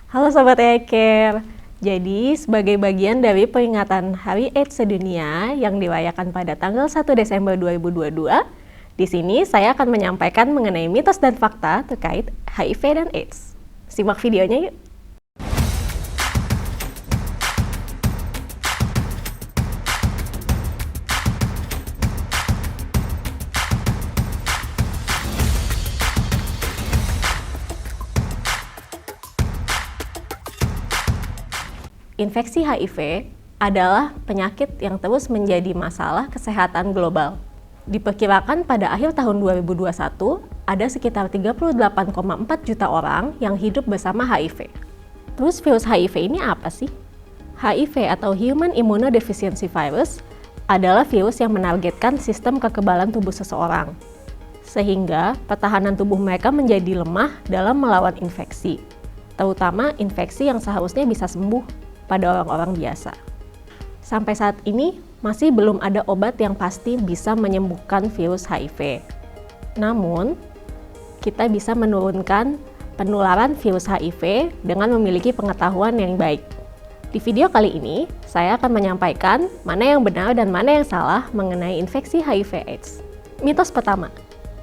Halo Sobat EyeCare. Jadi, sebagai bagian dari peringatan Hari AIDS Sedunia yang dirayakan pada tanggal 1 Desember 2022, di sini saya akan menyampaikan mengenai mitos dan fakta terkait HIV dan AIDS. Simak videonya yuk. Infeksi HIV adalah penyakit yang terus menjadi masalah kesehatan global. Diperkirakan pada akhir tahun 2021, ada sekitar 38,4 juta orang yang hidup bersama HIV. Terus virus HIV ini apa sih? HIV atau Human Immunodeficiency Virus adalah virus yang menargetkan sistem kekebalan tubuh seseorang, sehingga pertahanan tubuh mereka menjadi lemah dalam melawan infeksi, terutama infeksi yang seharusnya bisa sembuh pada orang-orang biasa. Sampai saat ini, masih belum ada obat yang pasti bisa menyembuhkan virus HIV. Namun, kita bisa menurunkan penularan virus HIV dengan memiliki pengetahuan yang baik. Di video kali ini, saya akan menyampaikan mana yang benar dan mana yang salah mengenai infeksi HIV/AIDS. Mitos pertama,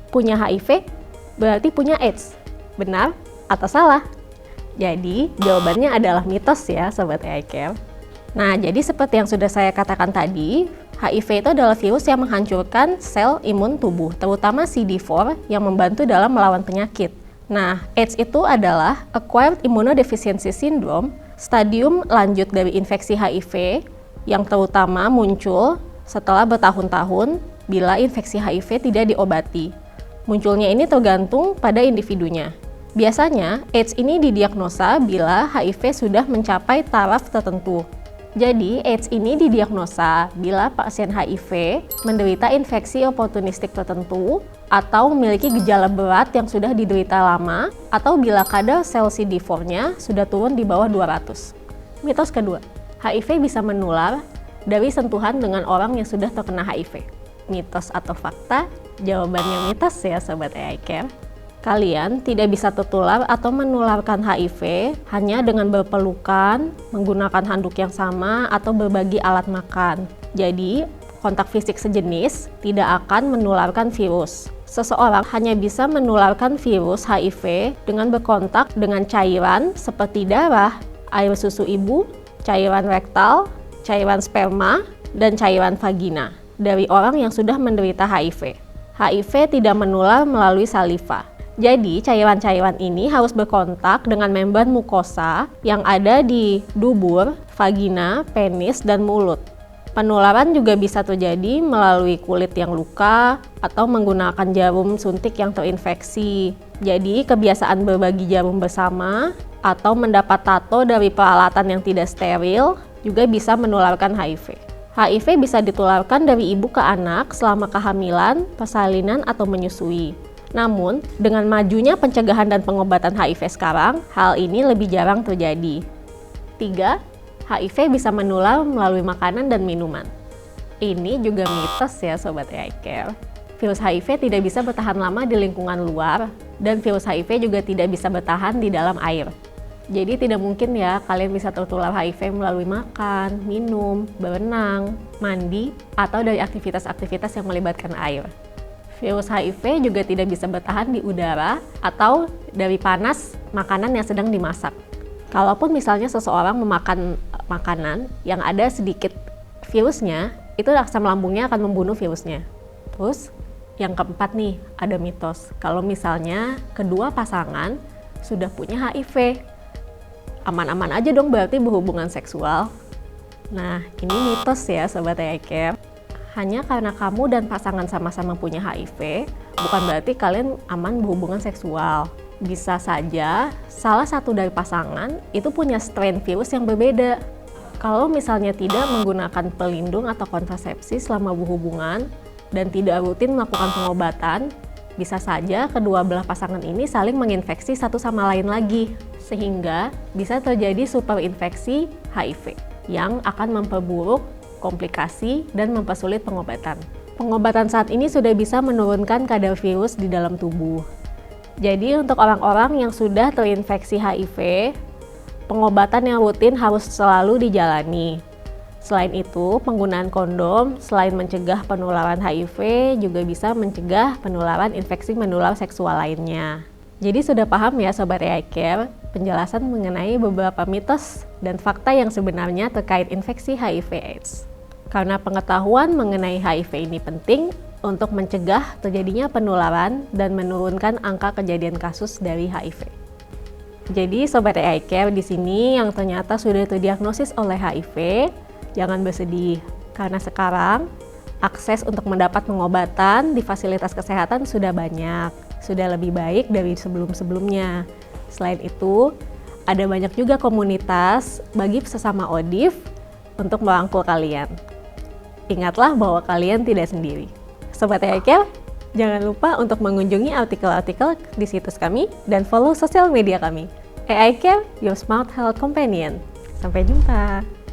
punya HIV berarti punya AIDS. Benar atau salah? Jadi, jawabannya adalah mitos ya, Sobat EyeCare. Nah, jadi seperti yang sudah saya katakan tadi, HIV itu adalah virus yang menghancurkan sel imun tubuh, terutama CD4 yang membantu dalam melawan penyakit. Nah, AIDS itu adalah Acquired Immunodeficiency Syndrome, stadium lanjut dari infeksi HIV yang terutama muncul setelah bertahun-tahun bila infeksi HIV tidak diobati. Munculnya ini tergantung pada individunya. Biasanya, AIDS ini didiagnosa bila HIV sudah mencapai taraf tertentu. Jadi, AIDS ini didiagnosa bila pasien HIV menderita infeksi oportunistik tertentu atau memiliki gejala berat yang sudah diderita lama atau bila kadar sel CD4-nya sudah turun di bawah 200. Mitos kedua, HIV bisa menular dari sentuhan dengan orang yang sudah terkena HIV. Mitos atau fakta? Jawabannya mitos ya Sobat EyeCare. Kalian tidak bisa tertular atau menularkan HIV hanya dengan berpelukan, menggunakan handuk yang sama, atau berbagi alat makan. Jadi, kontak fisik sejenis tidak akan menularkan virus. Seseorang hanya bisa menularkan virus HIV dengan berkontak dengan cairan seperti darah, air susu ibu, cairan rektal, cairan sperma, dan cairan vagina dari orang yang sudah menderita HIV. HIV tidak menular melalui saliva. Jadi, cairan-cairan ini harus berkontak dengan membran mukosa yang ada di dubur, vagina, penis, dan mulut. Penularan juga bisa terjadi melalui kulit yang luka atau menggunakan jarum suntik yang terinfeksi. Jadi, kebiasaan berbagi jarum bersama atau mendapat tato dari peralatan yang tidak steril juga bisa menularkan HIV. HIV bisa ditularkan dari ibu ke anak selama kehamilan, persalinan, atau menyusui. Namun, dengan majunya pencegahan dan pengobatan HIV sekarang, hal ini lebih jarang terjadi. 3. HIV bisa menular melalui makanan dan minuman. Ini juga mitos ya Sobat EyeCare. Virus HIV tidak bisa bertahan lama di lingkungan luar, dan virus HIV juga tidak bisa bertahan di dalam air. Jadi tidak mungkin ya kalian bisa tertular HIV melalui makan, minum, berenang, mandi, atau dari aktivitas-aktivitas yang melibatkan air. Virus HIV juga tidak bisa bertahan di udara atau dari panas makanan yang sedang dimasak. Kalaupun misalnya seseorang memakan makanan yang ada sedikit virusnya, itu asam lambungnya akan membunuh virusnya. Terus yang keempat nih, ada mitos. Kalau misalnya kedua pasangan sudah punya HIV, aman-aman aja dong berarti berhubungan seksual. Nah, ini mitos ya Sobat EyeCare. Hanya karena kamu dan pasangan sama-sama punya HIV, bukan berarti kalian aman berhubungan seksual. Bisa saja salah satu dari pasangan itu punya strain virus yang berbeda. Kalau misalnya tidak menggunakan pelindung atau kontrasepsi selama berhubungan dan tidak rutin melakukan pengobatan, bisa saja kedua belah pasangan ini saling menginfeksi satu sama lain lagi, sehingga bisa terjadi superinfeksi HIV yang akan memperburuk komplikasi dan mempersulit pengobatan. Pengobatan saat ini sudah bisa menurunkan kadar virus di dalam tubuh. Jadi untuk orang-orang yang sudah terinfeksi HIV, pengobatan yang rutin harus selalu dijalani. Selain itu, penggunaan kondom selain mencegah penularan HIV juga bisa mencegah penularan infeksi menular seksual lainnya. Jadi sudah paham ya Sobat AI Care, penjelasan mengenai beberapa mitos dan fakta yang sebenarnya terkait infeksi HIV/AIDS. Karena pengetahuan mengenai HIV ini penting untuk mencegah terjadinya penularan dan menurunkan angka kejadian kasus dari HIV. Jadi Sobat AI Care di sini yang ternyata sudah terdiagnosis oleh HIV, jangan bersedih, karena sekarang akses untuk mendapat pengobatan di fasilitas kesehatan sudah banyak, sudah lebih baik dari sebelum-sebelumnya. Selain itu, ada banyak juga komunitas bagi sesama ODIF untuk merangkul kalian. Ingatlah bahwa kalian tidak sendiri. Sobat AI Care, jangan lupa untuk mengunjungi artikel-artikel di situs kami dan follow sosial media kami. AI Care, your smart health companion. Sampai jumpa!